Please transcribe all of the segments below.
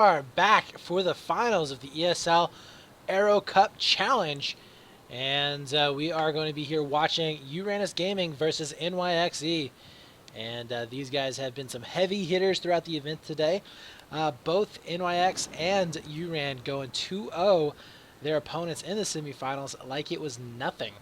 Are back for the finals of the ESL Aero Cup Challenge, and we are going to be here watching Uranus Gaming versus Nxye. And these guys have been some heavy hitters throughout the event today. Both NYX and Uran going 2-0 their opponents in the semifinals like it was nothing,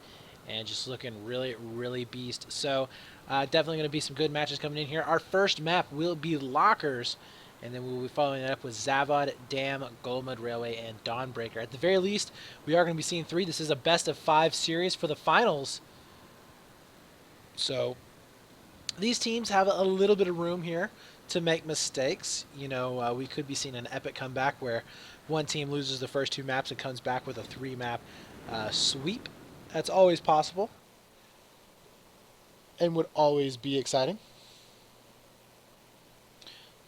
and just looking really, really beast. So definitely going to be some good matches coming in here. Our first map will be Lockers, and then we will be following it up with Zavod, Dam, Goldmud Railway, and Dawnbreaker. At the very least, we are going to be seeing 3. This is a best-of-5 series for the finals. So these teams have a little bit of room here to make mistakes. You know, we could be seeing an epic comeback where one team loses the first 2 maps and comes back with a 3-map sweep. That's always possible and would always be exciting.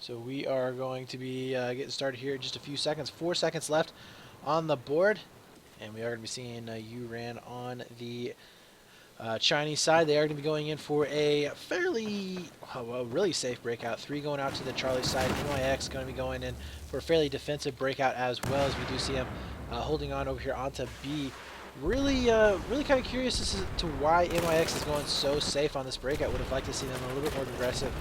So we are going to be getting started here in just a few seconds. 4 seconds left on the board. And we are going to be seeing Uran on the Chinese side. They are going to be going in for a fairly, really safe breakout. 3 going out to the Charlie side. NYX going to be going in for a fairly defensive breakout as well, as we do see him holding on over here onto B. Really kind of curious as to why NYX is going so safe on this breakout. Would have liked to see them a little bit more aggressive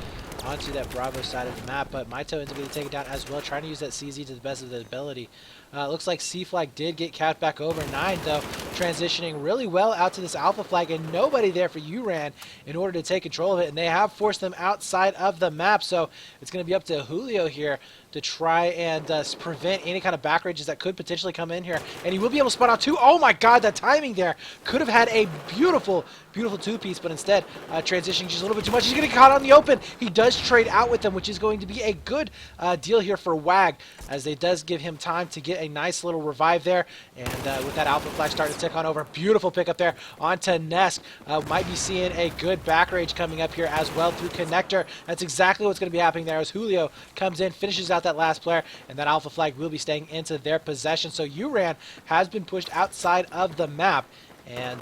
onto that Bravo side of the map, but Maito ends up getting taken down as well, trying to use that CZ to the best of their ability. Looks like C flag did get capped back over. 9, though, transitioning really well out to this Alpha flag, and nobody there for Uran in order to take control of it, and they have forced them outside of the map, so it's going to be up to Julio here to try and prevent any kind of back rages that could potentially come in here, and he will be able to spot out 2. Oh my god, that timing there! Could have had a beautiful, beautiful 2-piece, but instead transitioning just a little bit too much. He's going to get caught on the open. He does trade out with them, which is going to be a good deal here for WAG, as they does give him time to get a nice little revive there, and with that Alpha flag starting to tick on over, beautiful pickup there onto Nesk. Might be seeing a good back rage coming up here as well through Connector. That's exactly what's going to be happening there as Julio comes in, finishes out that last player, and that Alpha flag will be staying into their possession. So Uran has been pushed outside of the map, and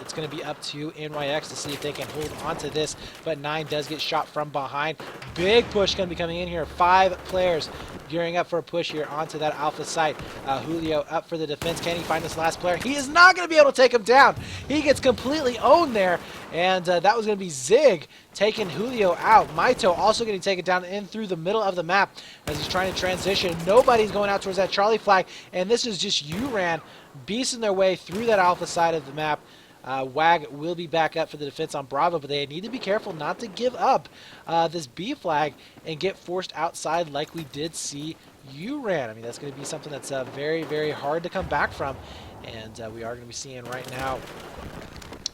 it's going to be up to NYX to see if they can hold on to this, but 9 does get shot from behind. Big push going to be coming in here. 5 players gearing up for a push here onto that Alpha site. Julio up for the defense. Can he find this last player? He is not going to be able to take him down. He gets completely owned there, and that was going to be Zig taking Julio out. Maito also getting taken down in through the middle of the map as he's trying to transition. Nobody's going out towards that Charlie flag, and this is just Uran beasting their way through that Alpha side of the map. WAG will be back up for the defense on Bravo, but they need to be careful not to give up this B flag and get forced outside like we did see Uran. I mean, that's going to be something that's very, very hard to come back from, and we are going to be seeing right now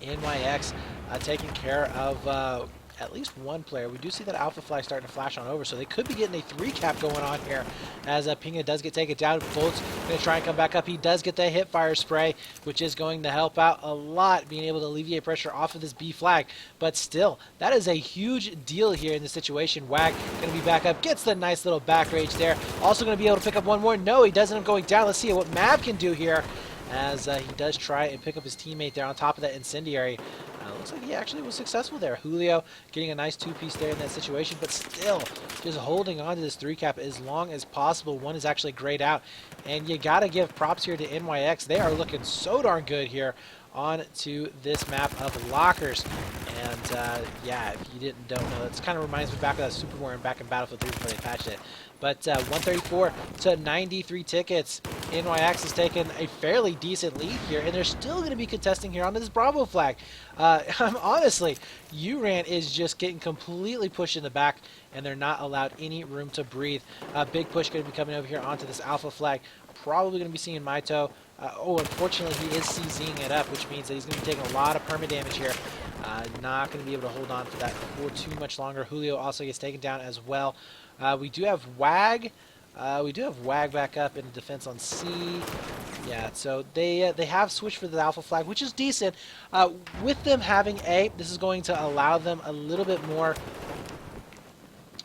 NYX taking care of at least 1 player. We do see that Alpha flag starting to flash on over, so they could be getting a 3-cap going on here as Pinga does get taken down. Bolt's going to try and come back up. He does get the hip fire spray, which is going to help out a lot, being able to alleviate pressure off of this B flag. But still, that is a huge deal here in this situation. WAG going to be back up, gets the nice little back rage there. Also going to be able to pick up 1 more. No, he doesn't end up going down. Let's see what Mav can do here, as he does try and pick up his teammate there on top of that incendiary. Looks like he actually was successful there. Julio getting a nice 2-piece there in that situation, but still just holding on to this 3-cap as long as possible. 1 is actually grayed out, and you got to give props here to NYX. They are looking so darn good here on to this map of Lockers. And yeah, if you don't know, it kind of reminds me back of that Super Warrior back in Battlefield 3 before they patched it. But 134 to 93 tickets. NYX has taken a fairly decent lead here, and they're still going to be contesting here onto this Bravo flag. Honestly, Uran is just getting completely pushed in the back, and they're not allowed any room to breathe. Big push going to be coming over here onto this Alpha flag. Probably going to be seeing Maito. Unfortunately, he is CZing it up, which means that he's going to be taking a lot of perma damage here. Not going to be able to hold on for that for too much longer. Julio also gets taken down as well. We do have WAG. We do have WAG back up in defense on C. Yeah, so they have switched for the Alpha flag, which is decent. With them having A, this is going to allow them a little bit more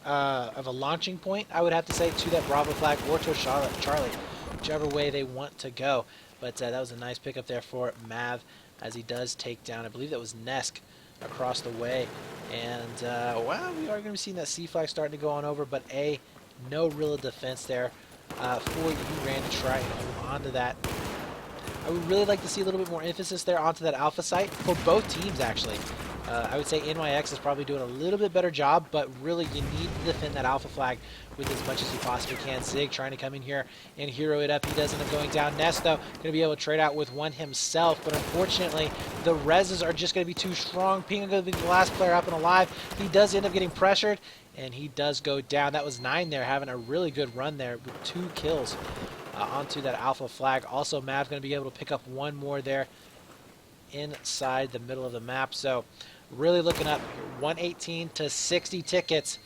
of a launching point, I would have to say, to that Bravo flag or to Charlie, whichever way they want to go. But that was a nice pickup there for Mav, as he does take down, I believe that was Nesk across the way. And, well, we are going to be seeing that C flag starting to go on over, but A, no real defense there for Uran to try and hold on to that. I would really like to see a little bit more emphasis there onto that alpha site for both teams, actually. I would say NYX is probably doing a little bit better job, but really you need to defend that alpha flag with as much as you possibly can. Zig trying to come in here and hero it up. He does end up going down. Ness, though, going to be able to trade out with one himself, but unfortunately, the reses are just going to be too strong. Pinga going to be the last player up and alive. He does end up getting pressured, and he does go down. That was 9 there, having a really good run there with 2 kills onto that alpha flag. Also, Mav's going to be able to pick up one more there inside the middle of the map. So really looking up 118 to 60 tickets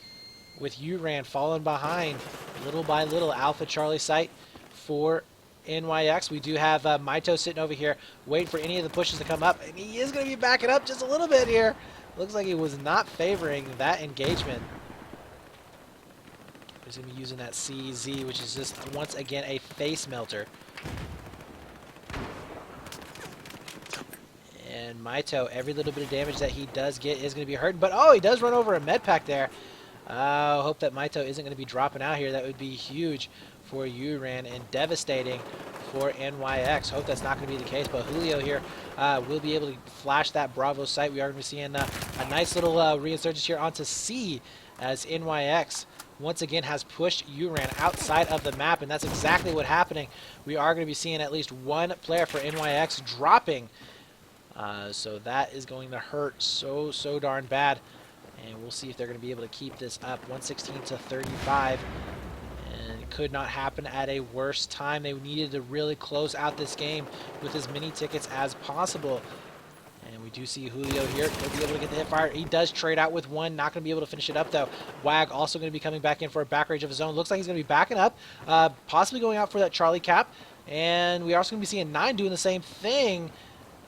with Uran falling behind little by little. Alpha Charlie site for NYX. We do have Maito sitting over here waiting for any of the pushes to come up, and he is going to be backing up just a little bit here. Looks like he was not favoring that engagement. He's going to be using that CZ, which is just once again a face melter. And Maito, every little bit of damage that he does get is going to be hurting. But, oh, he does run over a med pack there. Hope that Maito isn't going to be dropping out here. That would be huge for Uran and devastating for NYX. Hope that's not going to be the case. But Julio here will be able to flash that Bravo site. We are going to be seeing a nice little reinsurgence here onto C as NYX once again has pushed Uran outside of the map. And that's exactly what's happening. We are going to be seeing at least one player for NYX dropping. So that is going to hurt so darn bad, and we'll see if they're going to be able to keep this up. 116 to 35, and it could not happen at a worse time. They needed to really close out this game with as many tickets as possible. And we do see Julio here. He'll be able to get the hip fire. He does trade out with one. Not going to be able to finish it up, though. Wag also going to be coming back in for a back range of his own. Looks like he's going to be backing up, possibly going out for that Charlie cap. And we are also going to be seeing 9 doing the same thing.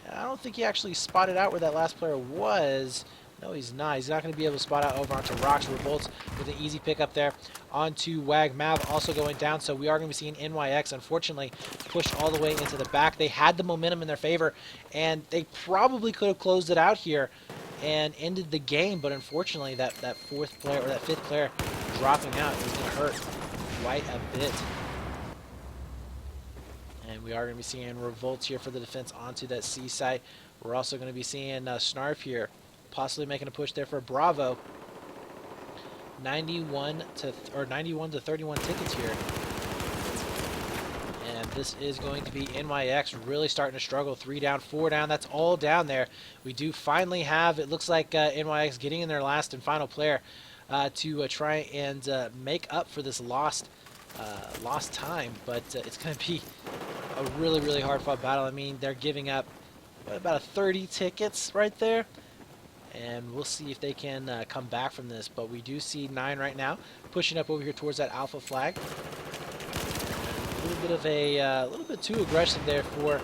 I don't think he actually spotted out where that last player was. No, he's not. He's not going to be able to spot out over onto Rocks. Revolts with an easy pick up there onto Wag. Mav also going down, so we are going to be seeing NYX, unfortunately, pushed all the way into the back. They had the momentum in their favor, and they probably could have closed it out here and ended the game, but unfortunately, that fourth player, or that 5th player dropping out is going to hurt quite a bit. And we are going to be seeing Revolts here for the defense onto that C site. We're also going to be seeing Snarf here, possibly making a push there for Bravo. 91 to 31 tickets here. And this is going to be NYX really starting to struggle. 3 down, 4 down. That's all down there. We do finally have, it looks like NYX getting in their last and final player to try and make up for this lost time, but it's going to be a really hard fought battle. I mean, they're giving up about 30 tickets right there, and we'll see if they can come back from this. But we do see 9 right now pushing up over here towards that alpha flag. A little bit of a little bit too aggressive there for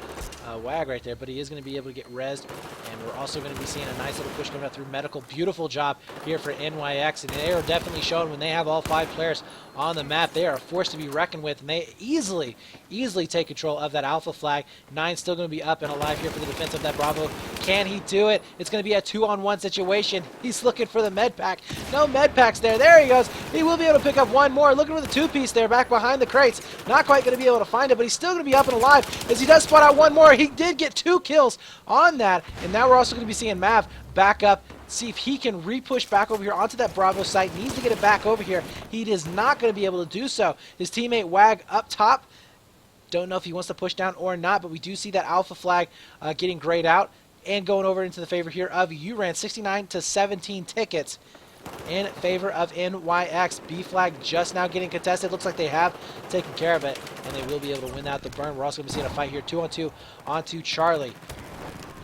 Wag right there, but he is going to be able to get rezzed. And we're also going to be seeing a nice little push coming out through medical. Beautiful job here for NYX, and they are definitely showing when they have all 5 players on the map. They are a force to be reckoned with, and they easily take control of that alpha flag. 9 still going to be up and alive here for the defense of that Bravo. Can he do it? It's going to be a 2-on-1 situation. He's looking for the med pack. No med packs there. There he goes. He will be able to pick up one more. Looking for the 2-piece there back behind the crates. Not quite going to be able to find it, but he's still going to be up and alive as he does spot out one more. He did get 2 kills on that, and now we're also going to be seeing Mav back up, see if he can re-push back over here onto that Bravo site. Needs to get it back over here. He is not going to be able to do so. His teammate Wag up top. Don't know if he wants to push down or not, but we do see that alpha flag getting grayed out and going over into the favor here of Uran. 69 to 17 tickets in favor of NYX. B flag just now getting contested. Looks like they have taken care of it, and they will be able to win out the burn. We're also going to be seeing a fight here, 2-on-2 onto Charlie.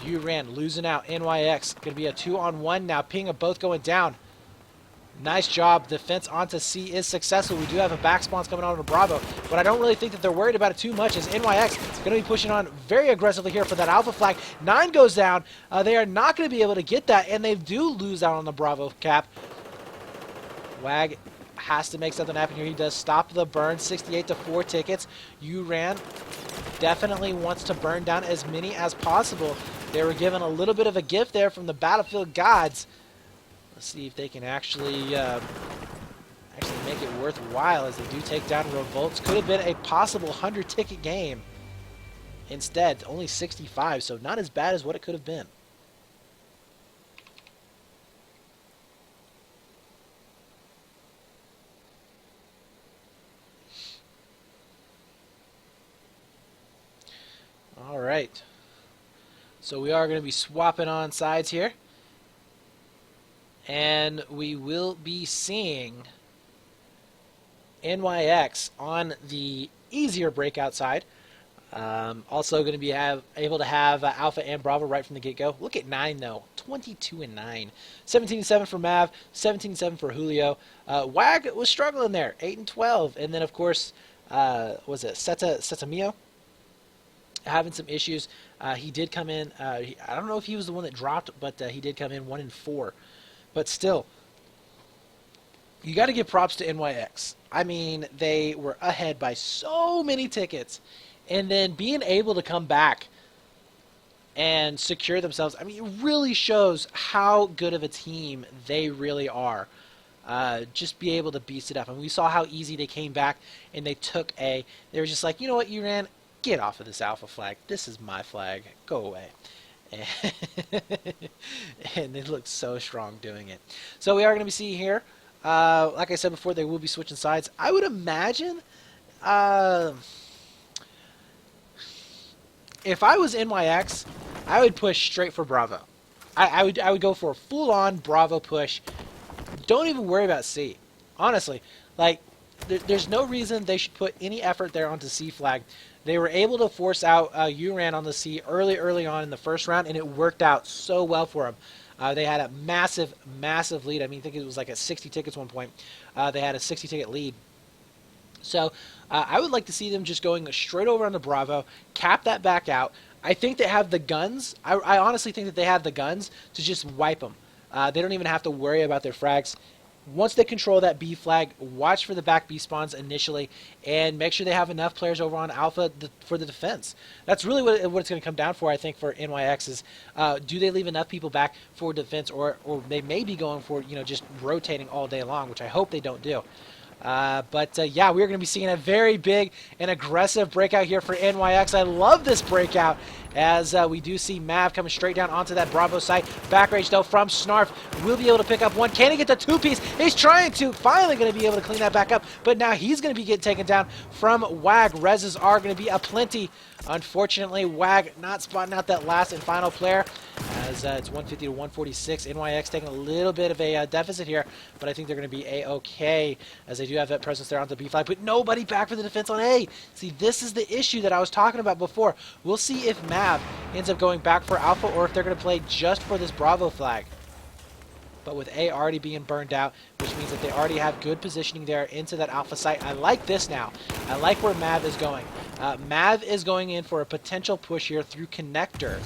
Uran losing out. NYX going to be a 2-on-1 now. Pinga both going down. Nice job. Defense onto C is successful. We do have a back spawns coming on to Bravo, but I don't really think that they're worried about it too much, as NYX is going to be pushing on very aggressively here for that alpha flag. 9 goes down. They are not going to be able to get that, and they do lose out on the Bravo cap. Wag has to make something happen here. He does stop the burn. 68 to 4 tickets. Uran definitely wants to burn down as many as possible. They were given a little bit of a gift there from the Battlefield gods. Let's see if they can actually make it worthwhile as they do take down Revolts. Could have been a possible 100-ticket game. Instead, only 65, so not as bad as what it could have been. All right. So we are going to be swapping on sides here. And we will be seeing Nxye on the easier breakout side. Also going to be able to have Alpha and Bravo right from the get-go. Look at 9, though. 22-9. 17-7 for Mav. 17-7 for Julio. Wag was struggling there. 8-12. And then, of course, was it Setamio? Having some issues. He did come in. I don't know if he was the one that dropped, but he did come in 1-4. But still, you got to give props to Nxye. I mean, they were ahead by so many tickets. And then being able to come back and secure themselves, I mean, it really shows how good of a team they really are. Just be able to beast it up. And we saw how easy they came back and they took they were just like, you know what, Uran, get off of this Alpha flag. This is my flag. Go away. And they look so strong doing it. So we are going to be seeing here, like I said before, they will be switching sides. I would imagine if I was Nxye, I would push straight for Bravo. I would go for a full-on Bravo push. Don't even worry about C. Honestly, like, there's no reason they should put any effort there onto C flag. They were able to force out Uran on the C early on in the first round, and it worked out so well for them. They had a massive lead. I mean, I think it was like at 60 tickets one point. They had a 60-ticket lead. So I would like to see them just going straight over on the Bravo, cap that back out. I think they have the guns. I honestly think that they have the guns to just wipe them. They don't even have to worry about their frags. Once they control that B flag, watch for the back B spawns initially, and make sure they have enough players over on Alpha for the defense. That's really what it's going to come down for, I think, for Nxye is do they leave enough people back for defense, or they may be going for, you know, just rotating all day long, which I hope they don't do. But yeah, we're going to be seeing a very big and aggressive breakout here for Nxye. I love this breakout as we do see Mav coming straight down onto that Bravo site. Back range, though, from Snarf. Will be able to pick up one. Can he get the two-piece? He's trying to. Finally going to be able to clean that back up. But now he's going to be getting taken down from Wag. Reses are going to be aplenty. Unfortunately, Wag not spotting out that last and final player as it's 150 to 146. Nxye taking a little bit of a deficit here, but I think they're going to be A-okay as they do have that presence there on the B flag, but nobody back for the defense on A. See, this is the issue that I was talking about before. We'll see if Mav ends up going back for Alpha or if they're going to play just for this Bravo flag. But with A already being burned out, which means that they already have good positioning there into that Alpha site. I like this now. I like where Mav is going. Mav is going in for a potential push here through Connector,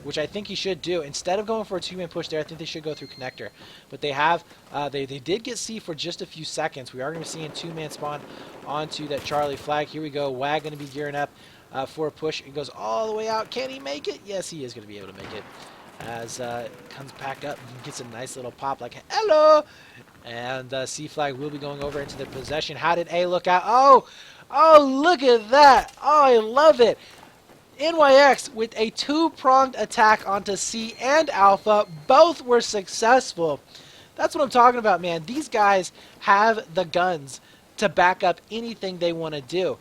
which I think he should do. Instead of going for a two-man push there, I think they should go through Connector. But they have, they did get C for just a few seconds. We are going to be seeing two-man spawn onto that Charlie flag. Here we go. Wag going to be gearing up for a push. It goes all the way out. Can he make it? Yes, he is going to be able to make it. As it comes back up and gets a nice little pop like, hello! And C flag will be going over into the possession. How did A look out? Oh, look at that. Oh, I love it. Nxye with a two-pronged attack onto C and Alpha. Both were successful. That's what I'm talking about, man. These guys have the guns to back up anything they want to do.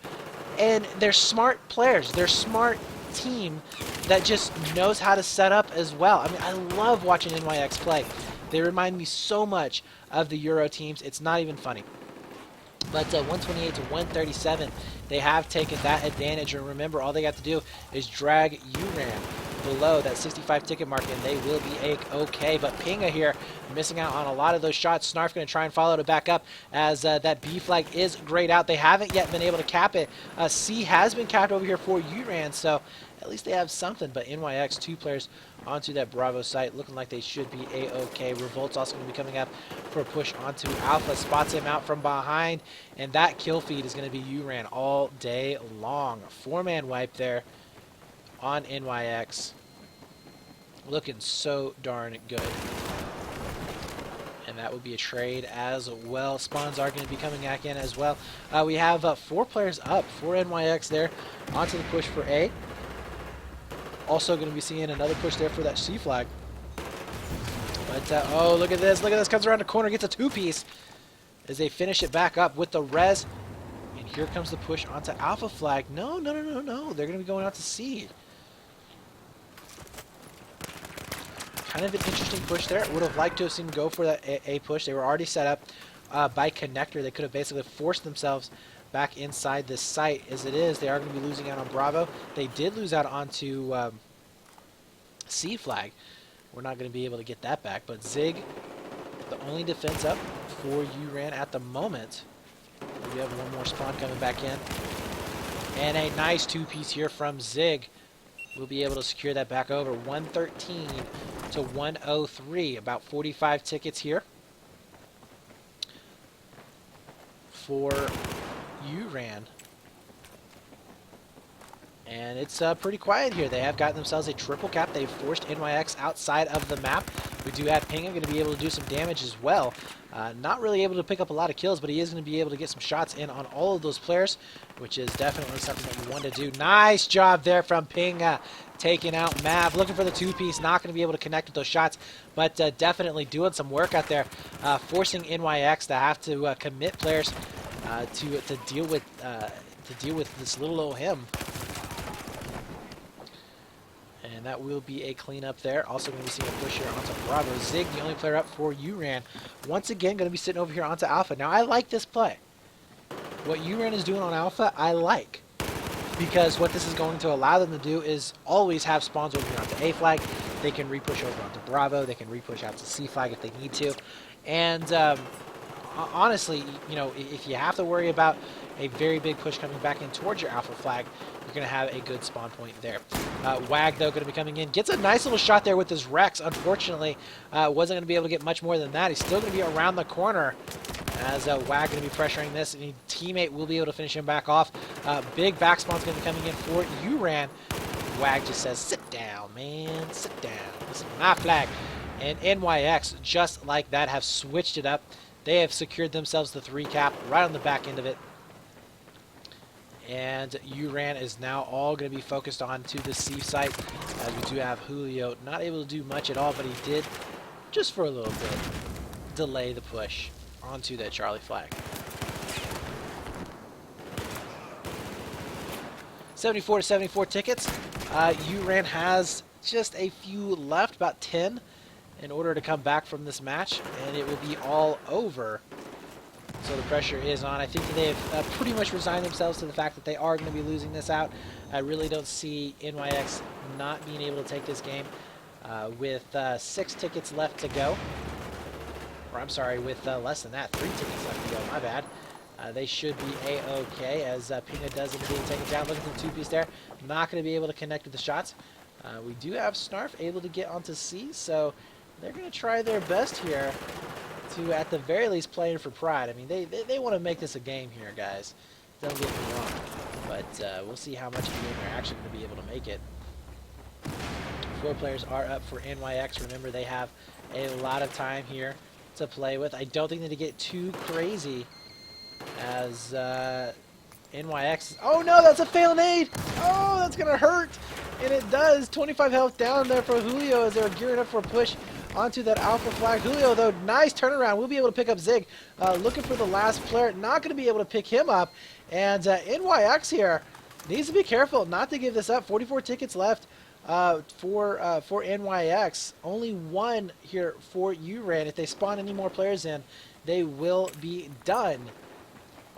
And they're smart players. They're smart team that just knows how to set up as well. I mean, I love watching Nxye play. They remind me so much of the Euro teams. It's not even funny. But 128 to 137, they have taken that advantage. And remember, all they got to do is drag Uran below that 65 ticket mark, and they will be okay. But Pinga here missing out on a lot of those shots. Snarf going to try and follow to back up as that B flag is grayed out. They haven't yet been able to cap it. C has been capped over here for Uran, so at least they have something. But Nxye, two players onto that Bravo site, looking like they should be A-okay. Revolt's also going to be coming up for a push onto Alpha, spots him out from behind, and that kill feed is going to be Uran all day long. Four-man wipe there on Nxye. Looking so darn good. And And that would be a trade as well. Spawns are going to be coming back in as well. We have 4 players up for NYX there. Onto the push for A. Also going to be seeing another push there for that C flag. But, oh, look at this. Look at this. Comes around the corner, gets a 2-piece as they finish it back up with the res. And here comes the push onto Alpha flag. No, no, no, no, no. They're going to be going out to C. Kind of an interesting push there. Would have liked to have seen them go for that A push. They were already set up by connector. They could have basically forced themselves back inside this site. As it is, they are going to be losing out on Bravo. They did lose out onto C flag. We're not going to be able to get that back. But Zig, the only defense up for Uran at the moment. We have one more spawn coming back in. And a nice 2-piece here from Zig. We'll be able to secure that back over. 113 to 103. About 45 tickets here for Uran. And it's pretty quiet here. They have gotten themselves a triple cap. They've forced NYX outside of the map. We do have Pinga going to be able to do some damage as well. Not really able to pick up a lot of kills, but he is going to be able to get some shots in on all of those players, which is definitely something that we want to do. Nice job there from Pinga, taking out Mav. Looking for the 2-piece, not going to be able to connect with those shots, but definitely doing some work out there, forcing NYX to have to commit players to deal with this little old him. And that will be a cleanup there. Also going to be seeing a push here onto Bravo. Zig, the only player up for Uran. Once again, going to be sitting over here onto Alpha. Now, I like this play. What Uran is doing on Alpha, I like. Because what this is going to allow them to do is always have spawns over here onto A flag. They can re-push over onto Bravo. They can re-push out to C flag if they need to. And honestly, you know, if you have to worry about a very big push coming back in towards your Alpha flag, you're going to have a good spawn point there. Wag, though, going to be coming in. Gets a nice little shot there with his Rex. Unfortunately, wasn't going to be able to get much more than that. He's still going to be around the corner as Wag going to be pressuring this. And his teammate will be able to finish him back off. Big back spawn's going to be coming in for Uran. Wag just says, sit down, man. Sit down. This is my flag. And NYX, just like that, have switched it up. They have secured themselves the 3 cap right on the back end of it. And Uran is now all going to be focused on to the C site, as we do have Julio not able to do much at all, but he did, just for a little bit, delay the push onto that Charlie flag. 74 to 74 tickets. Uran has just a few left, about 10, in order to come back from this match, and it will be all over. So the pressure is on. I think that they have pretty much resigned themselves to the fact that they are going to be losing this out. I really don't see NYX not being able to take this game with 6 tickets left to go. Or I'm sorry, with less than that, 3 tickets left to go. My bad. They should be A-okay as Pinga does indeed take it down. Look at the 2-piece there. Not going to be able to connect with the shots. We do have Snarf able to get onto C, so they're going to try their best here to, at the very least, playing for pride. I mean, they want to make this a game here, guys. Don't get me wrong. But we'll see how much of a game they're actually going to be able to make it. 4 players are up for NYX. Remember, they have a lot of time here to play with. I don't think that they get too crazy as NYX. Oh, no, that's a fail nade. Oh, that's going to hurt. And it does. 25 health down there for Julio as they're gearing up for a push onto that Alpha flag. Julio, though, nice turnaround. We'll be able to pick up Zig. Looking for the last player. Not going to be able to pick him up. And NYX here needs to be careful not to give this up. 44 tickets left for NYX. Only 1 here for Uran. If they spawn any more players in, they will be done.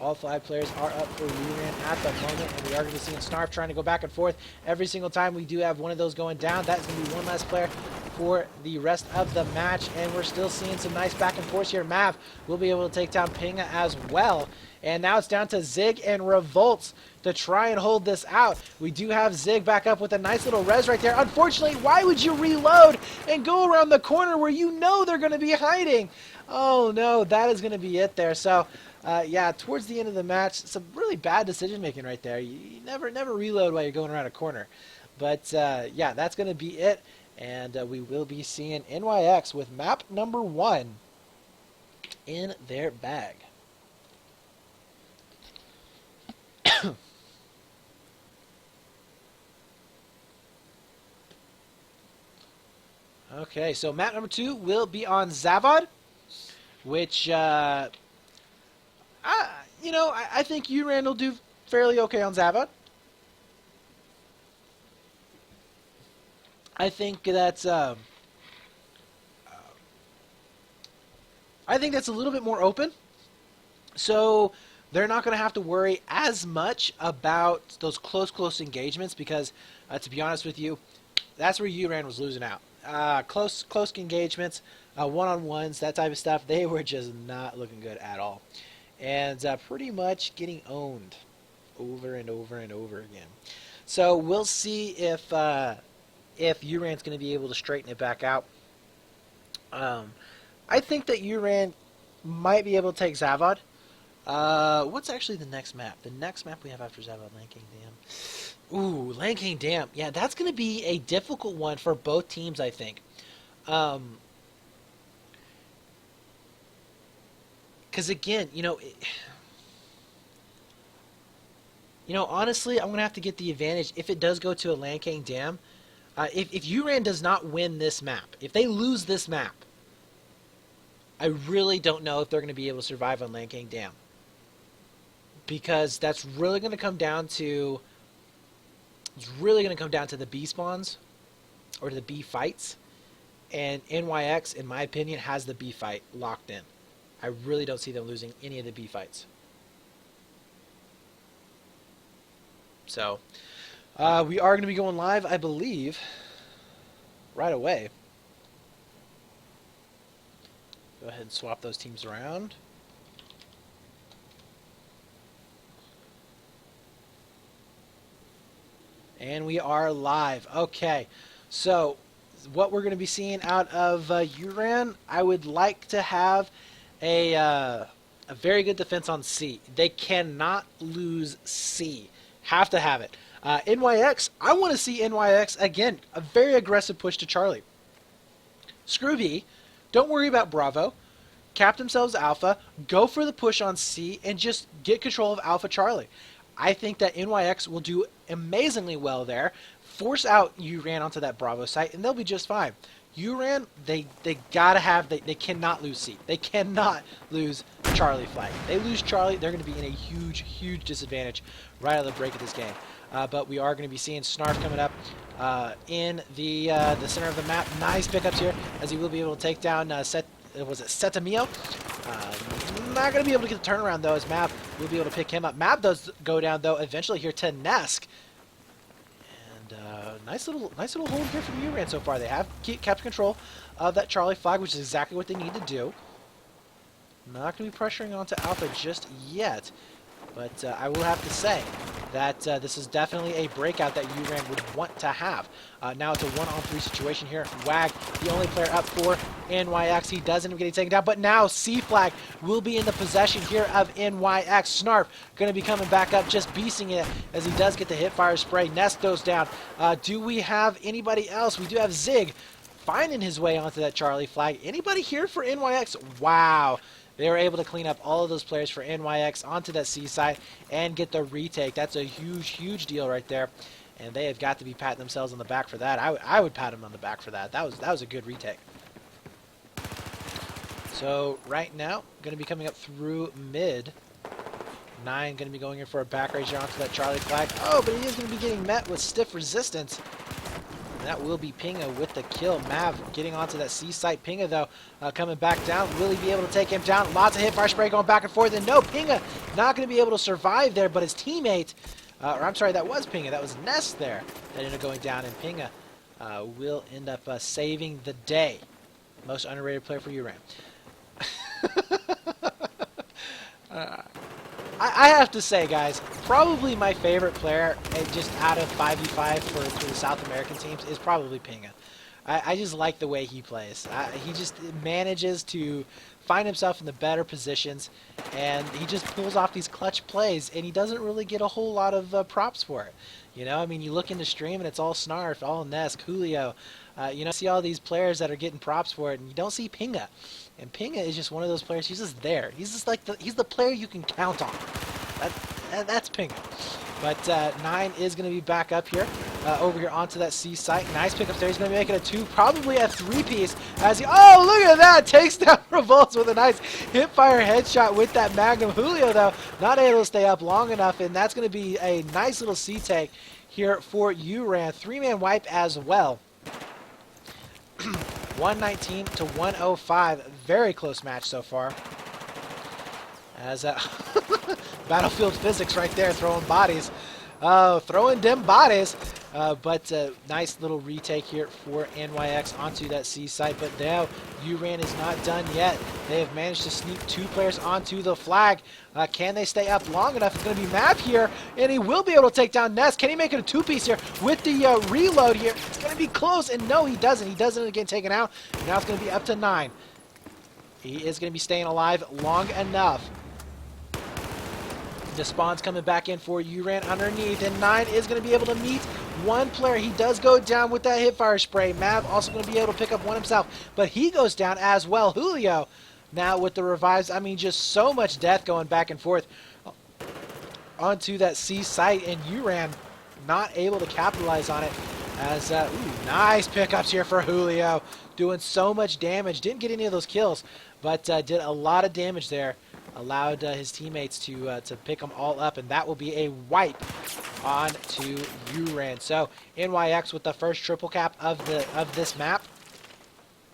All 5 players are up for Uran at the moment, and we are going to be seeing Snarf trying to go back and forth every single time. We do have one of those going down. That's going to be one last player for the rest of the match, and we're still seeing some nice back and forth here. Mav will be able to take down Pinga as well, and now it's down to Zig and Revolts to try and hold this out. We do have Zig back up with a nice little res right there. Unfortunately, why would you reload and go around the corner where you know they're going to be hiding? Oh no, that is going to be it there. So yeah, towards the end of the match, some really bad decision making right there. You never reload while you're going around a corner. But yeah, that's going to be it. And we will be seeing NYX with map number 1 in their bag. Okay, so map number 2 will be on Zavod, which, I think Uran will do fairly okay on Zavod. I think that's a little bit more open, so they're not going to have to worry as much about those close engagements because, to be honest with you, that's where Uran was losing out. Close engagements, one-on-ones, that type of stuff, they were just not looking good at all. And pretty much getting owned over and over and over again. So we'll see if Uran's going to be able to straighten it back out. I think that Uran might be able to take Zavod. What's actually the next map? The next map we have after Zavod, Lancang Dam. Ooh, Lancang Dam. Yeah, that's going to be a difficult one for both teams, I think. Because again, honestly, I'm going to have to get the advantage if it does go to a Lancang Dam. If Uran does not win this map, if they lose this map, I really don't know if they're going to be able to survive on Lancang Dam. Because that's really going to come down to... It's really going to come down to the B spawns, or to the B fights. And NYX, in my opinion, has the B fight locked in. I really don't see them losing any of the B fights. So, we are going to be going live, I believe, right away. Go ahead and swap those teams around. And we are live. Okay, so what we're going to be seeing out of Uran, I would like to have a very good defense on C. They cannot lose C. Have to have it. NYX, I want to see NYX, again, a very aggressive push to Charlie. Screw B. Don't worry about Bravo. Cap themselves Alpha. Go for the push on C and just get control of Alpha Charlie. I think that NYX will do amazingly well there. Force out Uran onto that Bravo site, and they'll be just fine. Uran, they gotta have, they cannot lose C. They cannot lose Charlie flag. If they lose Charlie, they're going to be in a huge disadvantage right out of the break of this game. But we are going to be seeing Snarf coming up in the center of the map. Nice pickups here, as he will be able to take down Setamio. Not going to be able to get the turnaround, though, as Mav will be able to pick him up. Mav does go down, though, eventually here to Nesk. And nice little hold here from Uran so far. They have kept control of that Charlie flag, which is exactly what they need to do. Not going to be pressuring onto Alpha just yet. But I will have to say that this is definitely a breakout that Uran would want to have. Now it's a 1-on-3 situation here. Wag, the only player up for NYX. He does end up getting taken down, but now C-Flag will be in the possession here of NYX. Snarf going to be coming back up, just beasting it as he does get the hip-fire spray. Nest goes down. Do we have anybody else? We do have Zig finding his way onto that Charlie flag. Anybody here for NYX? Wow. They were able to clean up all of those players for NYX onto that C side and get the retake. That's a huge deal right there. And they have got to be patting themselves on the back for that. I would pat them on the back for that. That was a good retake. So right now, going to be coming up through mid. Nxye going to be going in for a back rage onto that Charlie flag. Oh, but he is going to be getting met with stiff resistance. And that will be Pinga with the kill. Mav getting onto that C site. Pinga, though, coming back down. Will he be able to take him down? Lots of hit fire spray going back and forth. And no, Pinga not going to be able to survive there, but his teammate, or I'm sorry, that was Pinga. That was Nest there that ended up going down, and Pinga will end up saving the day. Most underrated player for Uran. I have to say, guys, probably my favorite player, just out of 5v5 for the South American teams, is probably Pinga. I just like the way he plays. He just manages to find himself in the better positions, and he just pulls off these clutch plays, and he doesn't really get a whole lot of props for it. You know, I mean, you look in the stream, and it's all Snarf, all Nesk, Julio. You know, see all these players that are getting props for it, and you don't see Pinga. And Pinga is just one of those players. He's just there. He's just like he's the player you can count on. That's Pinga. But Nine is going to be back up here, over here onto that C site. Nice pickup there. He's going to make it a 2, probably a 3-piece. As he, oh, look at that! Takes down Revolts with a nice hip-fire headshot with that Magnum. Julio, though, not able to stay up long enough, and that's going to be a nice little C take here for Uran. 3-man wipe as well. 119 to 105. Very close match so far. As battlefield physics right there, throwing bodies. Throwing them bodies. But nice little retake here for NYX onto that C site. But now Uran is not done yet. They have managed to sneak 2 players onto the flag. Can they stay up long enough? It's going to be Mav here, and he will be able to take down Ness. Can he make it a 2-piece here with the reload here? It's going to be close, and no, he doesn't. He doesn't get taken out. Now it's going to be up to 9. He is going to be staying alive long enough. The spawn's coming back in for Uran underneath, and 9 is going to be able to meet 1 player. He does go down with that hipfire spray. Mav also going to be able to pick up 1 himself, but he goes down as well. Julio now with the revives. I mean, just so much death going back and forth onto that C site, and Uran not able to capitalize on it. As nice pickups here for Julio, doing so much damage. Didn't get any of those kills, but did a lot of damage there. Allowed his teammates to pick them all up, and that will be a wipe on to Uran. So NYX with the first triple cap of this map,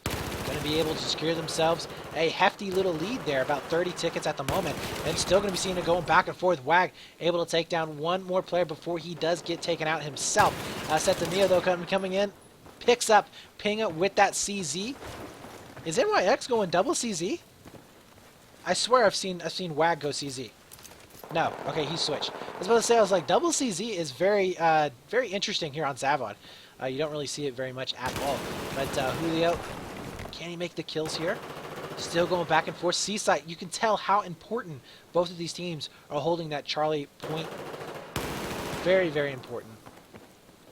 going to be able to secure themselves a hefty little lead there, about 30 tickets at the moment, and still going to be seeing it going back and forth. Wag able to take down 1 more player before he does get taken out himself. Setamia though coming in, picks up Pinga with that CZ. Is NYX going double CZ? I swear I've seen Wag go CZ. No, okay, he switched. I was about to say, I was like, double CZ is very interesting here on Zavod. You don't really see it very much at all. But Julio, can he make the kills here? Still going back and forth. C-site, you can tell how important both of these teams are holding that Charlie point. Very, very important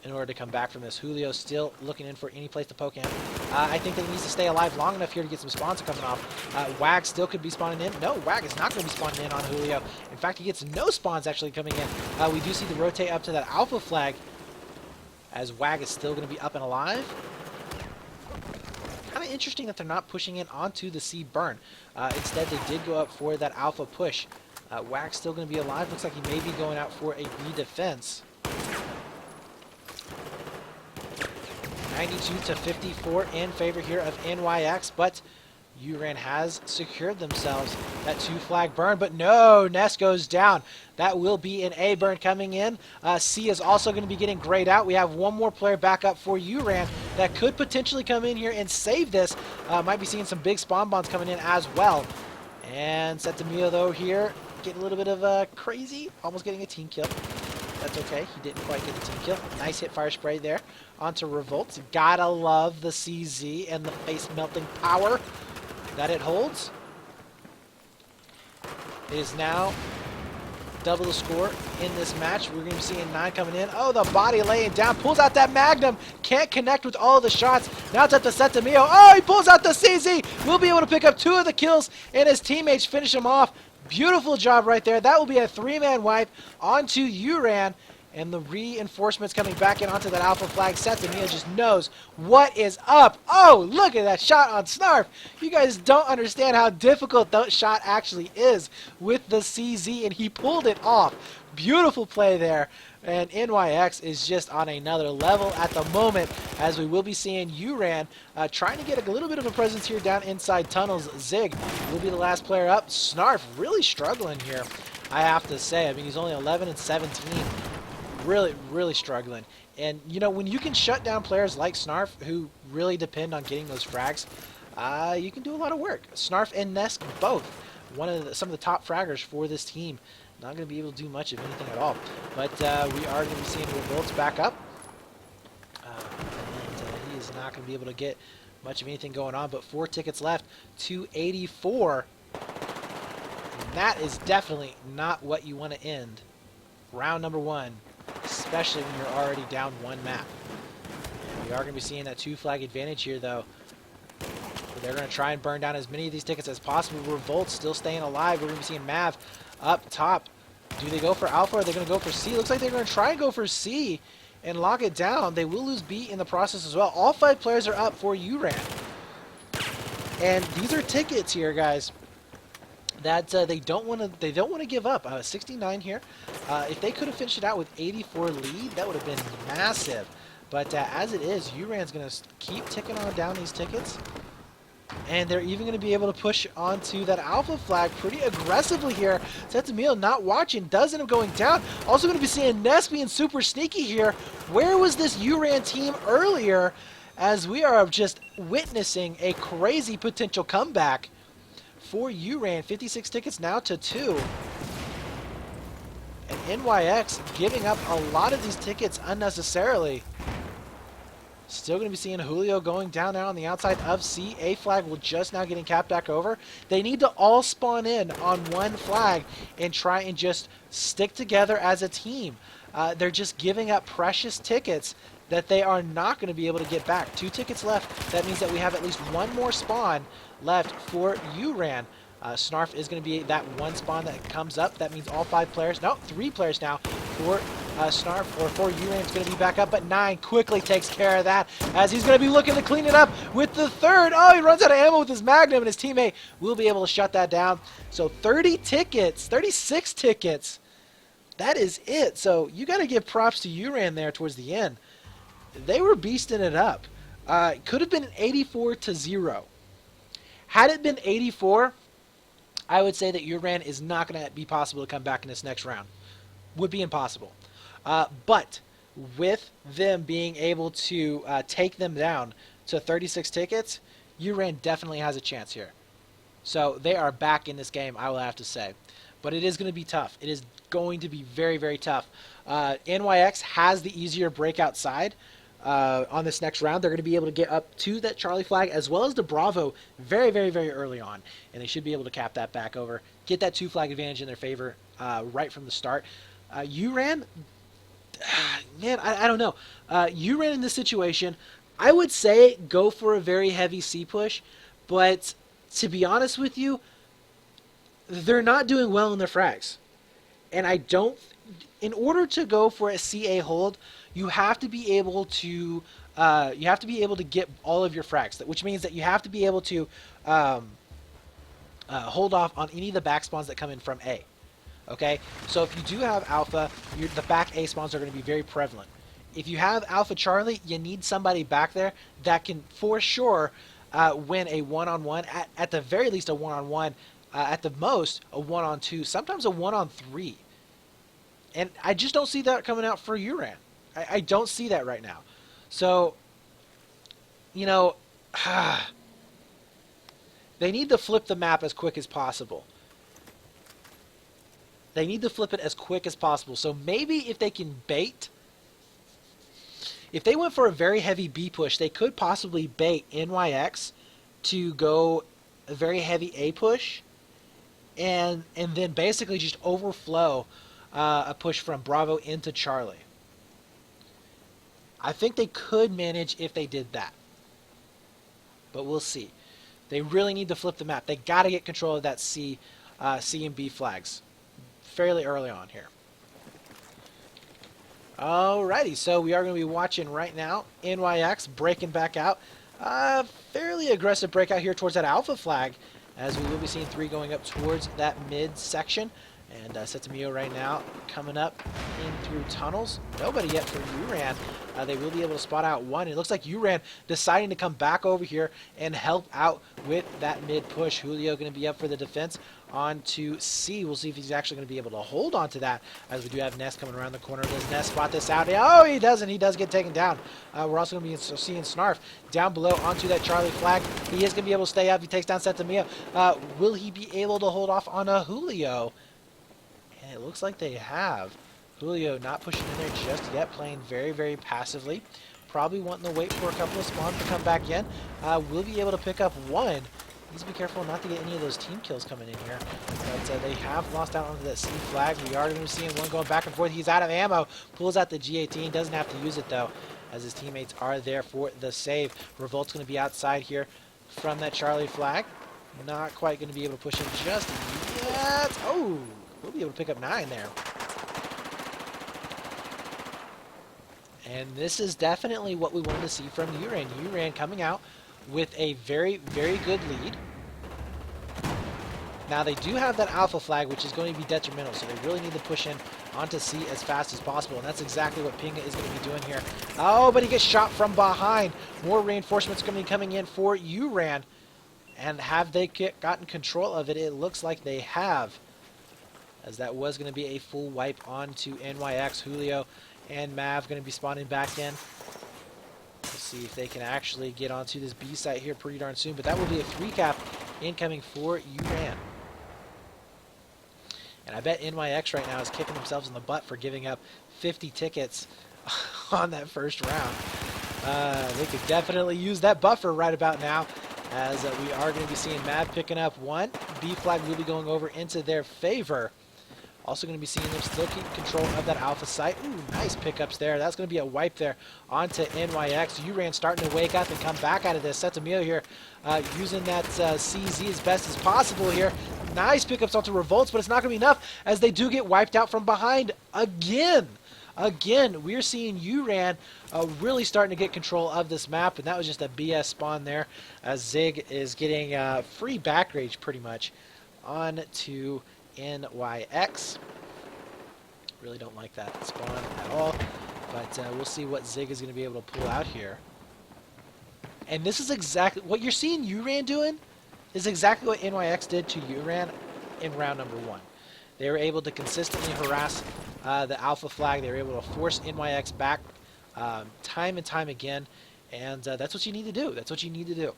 in order to come back from this. Julio still looking in for any place to poke in. I think that he needs to stay alive long enough here to get some spawns coming off. Wag still could be spawning in. No, Wag is not going to be spawning in on Julio. In fact, he gets no spawns actually coming in. We do see the rotate up to that alpha flag, as Wag is still going to be up and alive. Kind of interesting that they're not pushing in onto the C burn. Instead, they did go up for that alpha push. Wag's still going to be alive. Looks like he may be going out for a B defense. 92 to 54 in favor here of NYX, but Uran has secured themselves that 2 flag burn, but no, Ness goes down. That will be an A burn coming in. C is also going to be getting grayed out. We have 1 more player back up for Uran that could potentially come in here and save this. Might be seeing some big spawn bonds coming in as well. And Setamio though here, getting a little bit of crazy, almost getting a team kill. That's okay, he didn't quite get the team kill. Nice hit fire spray there onto Revolt. Gotta love the CZ and the face melting power that it holds. It is now double the score in this match. We're going to be seeing 9 coming in. Oh, the body laying down. Pulls out that Magnum. Can't connect with all the shots. Now it's up to Setamio. Oh, he pulls out the CZ. We'll be able to pick up 2 of the kills, and his teammates finish him off. Beautiful job right there. That will be a 3-man wipe onto Uran. And the reinforcements coming back in onto that alpha flag. Setamia just knows what is up. Oh, look at that shot on Snarf. You guys don't understand how difficult that shot actually is with the CZ, and he pulled it off. Beautiful play there. And NYX is just on another level at the moment, as we will be seeing Uran trying to get a little bit of a presence here down inside tunnels. Zig will be the last player up. Snarf really struggling here, I have to say. I mean, he's only 11 and 17. Really struggling. And, you know, when you can shut down players like Snarf, who really depend on getting those frags, you can do a lot of work. Snarf and Nesk both, some of the top fraggers for this team. Not going to be able to do much of anything at all. But we are going to be seeing Revolts back up. And he is not going to be able to get much of anything going on, but 4 tickets left, 284. And that is definitely not what you want to end round number 1, especially when you're already down 1 map. And we are going to be seeing that 2 flag advantage here, though. They're going to try and burn down as many of these tickets as possible. Revolt still staying alive. We're going to be seeing Mav up top. Do they go for Alpha or are they going to go for C? Looks like they're going to try and go for C and lock it down. They will lose B in the process as well. All 5 players are up for Uran. And these are tickets here, guys, that they don't want to give up. 69 here. If they could have finished it out with 84 lead, that would have been massive. But as it is, Uran's going to keep ticking on down these tickets. And they're even going to be able to push onto that Alpha flag pretty aggressively here. Sentinel not watching, does end up going down. Also going to be seeing Ness being super sneaky here. Where was this Uran team earlier? As we are just witnessing a crazy potential comeback for Uran. 56 tickets now to 2. And NYX giving up a lot of these tickets unnecessarily. Still going to be seeing Julio going down now on the outside of C. A flag will just now getting capped back over. They need to all spawn in on 1 flag and try and just stick together as a team. They're just giving up precious tickets that they are not going to be able to get back. 2 tickets left. That means that we have at least 1 more spawn left for Uran. Snarf is going to be that 1 spawn that comes up. That means all 5 players, no, 3 players now for Snarf, or for Uran is going to be back up, but 9 quickly takes care of that as he's going to be looking to clean it up with the 3rd. Oh, he runs out of ammo with his Magnum, and his teammate will be able to shut that down. So 30 tickets, 36 tickets. That is it. So you got to give props to Uran there towards the end. They were beasting it up. It could have been an 84-0. Had it been 84, I would say that Uran is not going to be possible to come back in this next round. Would be impossible. But with them being able to take them down to 36 tickets, Uran definitely has a chance here. So they are back in this game, I will have to say. But it is going to be tough. It is going to be very, very tough. NYX has the easier breakout side on this next round. They're going to be able to get up to that Charlie flag as well as the Bravo very, very, very early on. And they should be able to cap that back over, get that 2 flag advantage in their favor right from the start. Uran, man, I don't know. Uran in this situation, I would say go for a very heavy C push, but to be honest with you, they're not doing well in their frags. And I don't, in order to go for a CA hold, you have to be able to get all of your frags, which means that you have to be able to hold off on any of the back spawns that come in from A. Okay, so if you do have Alpha, the back A spawns are going to be very prevalent. If you have Alpha Charlie, you need somebody back there that can for sure win a 1-on-1, at the very least a 1-on-1, at the most a 1-on-2, sometimes a 1-on-3. And I just don't see that coming out for Uran. I don't see that right now. So, you know, they need to flip the map as quick as possible. They need to flip it as quick as possible. So maybe if they can bait, if they went for a very heavy B push, they could possibly bait NYX to go a very heavy A push, and then basically just overflow a push from Bravo into Charlie. I think they could manage if they did that, but we'll see. They really need to flip the map. They got to get control of that C and B flags fairly early on here. Alrighty, so we are going to be watching right now NYX breaking back out. Fairly aggressive breakout here towards that Alpha flag, as we will be seeing 3 going up towards that mid section. And Setamio right now coming up in through tunnels. Nobody yet for Uran. They will be able to spot out 1. It looks like Uran deciding to come back over here and help out with that mid push. Julio going to be up for the defense onto C. We'll see if he's actually going to be able to hold on to that, as we do have Ness coming around the corner. Does Ness spot this out? Oh, he doesn't. He does get taken down. We're also going to be seeing Snarf down below onto that Charlie flag. He is going to be able to stay up. He takes down Setamio. Will he be able to hold off on a Julio? And it looks like they have. Julio not pushing in there just yet, playing very, very passively. probably wanting to wait for a couple of spawns to come back in. Will be able to pick up one. Needs to be careful not to get any of those team kills coming in here. But they have lost out onto that C flag. We are going to be seeing one going back and forth. He's out of ammo. Pulls out the G18. Doesn't have to use it, though, as his teammates are there for the save. Revolt's going to be outside here from that Charlie flag. Not quite going to be able to push in just yet. Oh, we'll be able to pick up 9 there. And this is definitely what we wanted to see from Uran. Uran coming out with a very, very good lead. Now they do have that alpha flag, which is going to be detrimental, so they really need to push in onto C as fast as possible, and that's exactly what Pinga is going to be doing here. Oh, but he gets shot from behind. More reinforcements going to be coming in for Uran. And have they gotten control of it? It looks like they have, as that was going to be a full wipe onto NYX. Julio and Mav going to be spawning back in. Let's see if they can actually get onto this B site here pretty darn soon. But that will be a 3-cap incoming for Uran. And I bet NYX right now is kicking themselves in the butt for giving up 50 tickets on that first round. They could definitely use that buffer right about now, as we are going to be seeing Mav picking up 1. B flag will be going over into their favor. Also going to be seeing them still keep control of that alpha site. Ooh, nice pickups there. That's going to be a wipe there onto NYX. Uran starting to wake up and come back out of this. Setamio here using that CZ as best as possible here. Nice pickups onto Revolts, but it's not going to be enough as they do get wiped out from behind again. Again, we're seeing Uran really starting to get control of this map, and that was just a BS spawn there, as Zig is getting free back rage pretty much on to NYX. Really don't like that spawn at all, but we'll see what Zig is going to be able to pull out here. And this is exactly what you're seeing Uran doing, is exactly what NYX did to Uran in round number 1. They were able to consistently harass the alpha flag. They were able to force NYX back time and time again, and that's what you need to do. That's what you need to do.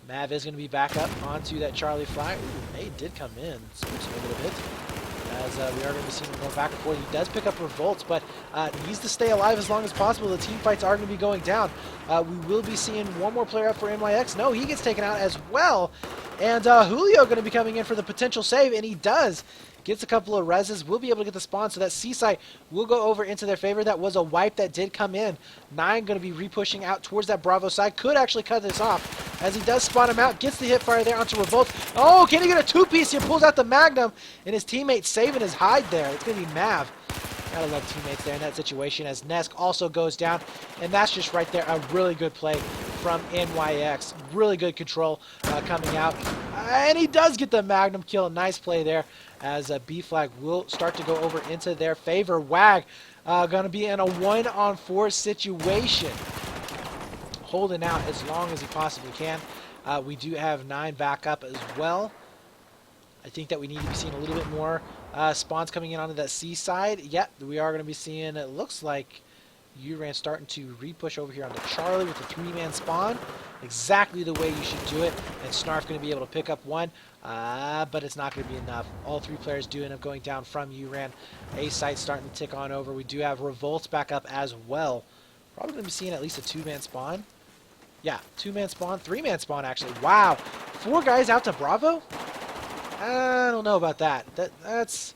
Mav is going to be back up onto that Charlie flag. Ooh, Nade did come in, spooks him a little bit, as we are going to be seeing him go back and forth. He does pick up Revolts, but needs to stay alive as long as possible. The team fights are going to be going down. We will be seeing one more player up for NYX. No, he gets taken out as well. And Julio going to be coming in for the potential save, and he does. Gets a couple of reses, will be able to get the spawn, so that C site will go over into their favor. That was a wipe that did come in. 9 going to be re-pushing out towards that Bravo side. Could actually cut this off, as he does spawn him out. Gets the hit fire there onto Revolt. Oh, can he get a 2-piece here? Pulls out the Magnum, and his teammate saving his hide there. It's going to be Mav. Gotta love teammates there in that situation, as Nesk also goes down, and that's just right there a really good play from NYX. Really good control coming out, and he does get the Magnum kill. A nice play there, as B flag will start to go over into their favor. Wag gonna be in a 1-on-4 situation, holding out as long as he possibly can. We do have 9 back up as well. I think that we need to be seeing a little bit more spawns coming in onto that C side. Yep, we are going to be seeing, it looks like Uran starting to re-push over here onto Charlie with the 3-man spawn. Exactly the way you should do it. And Snarf going to be able to pick up 1, but it's not going to be enough. All 3 players do end up going down from Uran. A site starting to tick on over. We do have Revolts back up as well. Probably going to be seeing at least a 2-man spawn. Yeah, 2-man spawn, 3-man spawn actually. Wow, 4 guys out to Bravo? I don't know about that. That's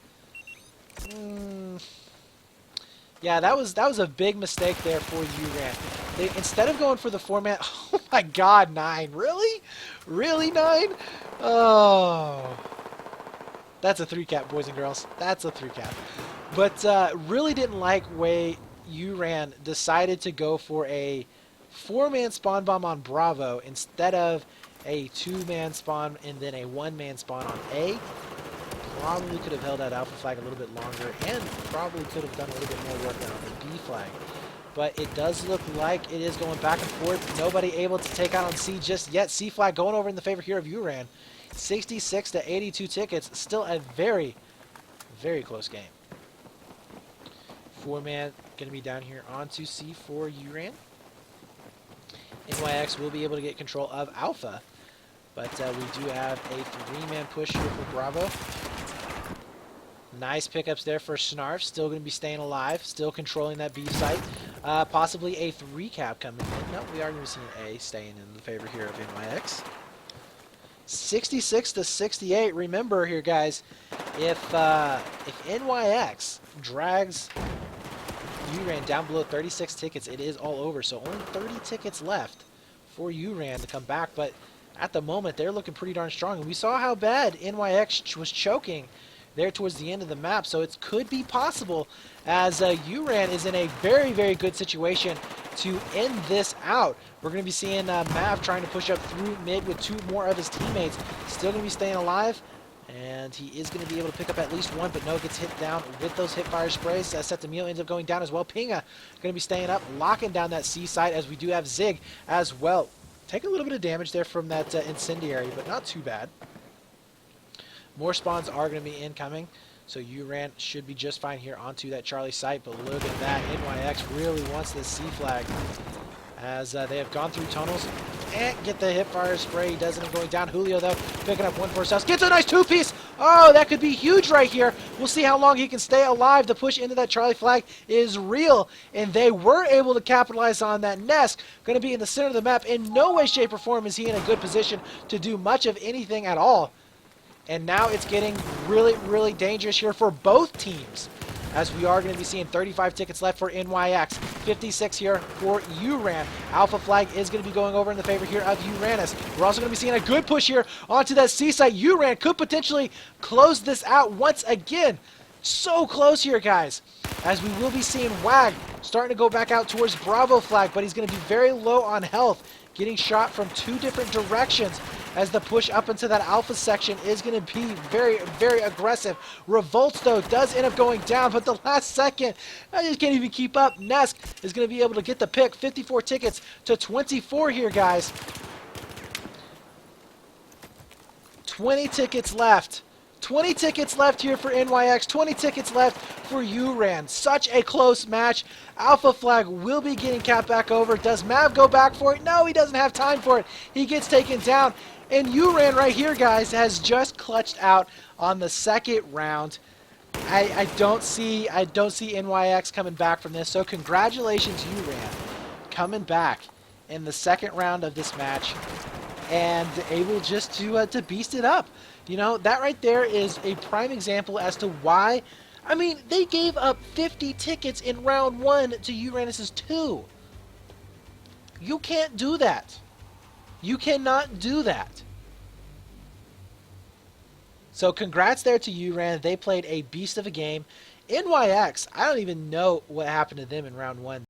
yeah, that was a big mistake there for Uran. Instead of going for the 4-man, oh my God, 9, really? Really 9? Oh, that's a 3-cap, boys and girls. That's a 3-cap. But really didn't like way Uran decided to go for a 4-man spawn bomb on Bravo instead of a 2-man spawn and then a 1-man spawn on A. Probably could have held that alpha flag a little bit longer, and probably could have done a little bit more work on the B flag. But it does look like it is going back and forth. Nobody able to take out on C just yet. C flag going over in the favor here of Uran. 66 to 82 tickets. Still a very, very close game. 4-man going to be down here onto C for Uran. NYX will be able to get control of Alpha, but we do have a 3-man push here for Bravo. Nice pickups there for Snarf. Still going to be staying alive. Still controlling that B site. Possibly a 3-cap coming in. No, we are going to be seeing A staying in the favor here of NYX. 66 to 68. Remember here, guys, if NYX drags Uran down below 36 tickets, it is all over. So only 30 tickets left for Uran to come back. But at the moment, they're looking pretty darn strong. And we saw how bad NYX was choking there towards the end of the map. So it could be possible, as Uran is in a very, very good situation to end this out. We're going to be seeing Mav trying to push up through mid with 2 more of his teammates. Still going to be staying alive. And he is going to be able to pick up at least 1, but no, gets hit down with those hit fire sprays. Septimio ends up going down as well. Pinga going to be staying up, locking down that C side, as we do have Zig as well. Taking a little bit of damage there from that incendiary, but not too bad. More spawns are going to be incoming, so Uran should be just fine here onto that Charlie site. But look at that, NYX really wants this C flag, as they have gone through tunnels and get the hip fire spray. He does end up going down. Julio, though, picking up 1 for himself. Gets a nice 2-piece. Oh, that could be huge right here. We'll see how long he can stay alive. The push into that Charlie flag is real, and they were able to capitalize on that. Nesk going to be in the center of the map. In no way, shape, or form is he in a good position to do much of anything at all. And now it's getting really, really dangerous here for both teams, as we are going to be seeing 35 tickets left for NYX, 56 here for Uran. Alpha flag is going to be going over in the favor here of Uranus. We're also going to be seeing a good push here onto that C site. Uran could potentially close this out once again. So close here, guys, as we will be seeing Wag starting to go back out towards Bravo flag, but he's going to be very low on health, getting shot from 2 different directions, as the push up into that Alpha section is going to be very, very aggressive. Revolts, though, does end up going down, but the last second, I just can't even keep up. Nesk is going to be able to get the pick. 54 tickets to 24 here, guys. 20 tickets left. 20 tickets left here for NYX, 20 tickets left for Uran. Such a close match. Alpha flag will be getting capped back over. Does Mav go back for it? No, he doesn't have time for it. He gets taken down. And Uran right here, guys, has just clutched out on the 2nd round. I don't see NYX coming back from this. So congratulations, Uran, coming back in the 2nd round of this match and able just to beast it up. You know, that right there is a prime example as to why. I mean, they gave up 50 tickets in round 1 to Uranus's 2. You can't do that. You cannot do that. So congrats there to Uran. They played a beast of a game. NYX, I don't even know what happened to them in round 1.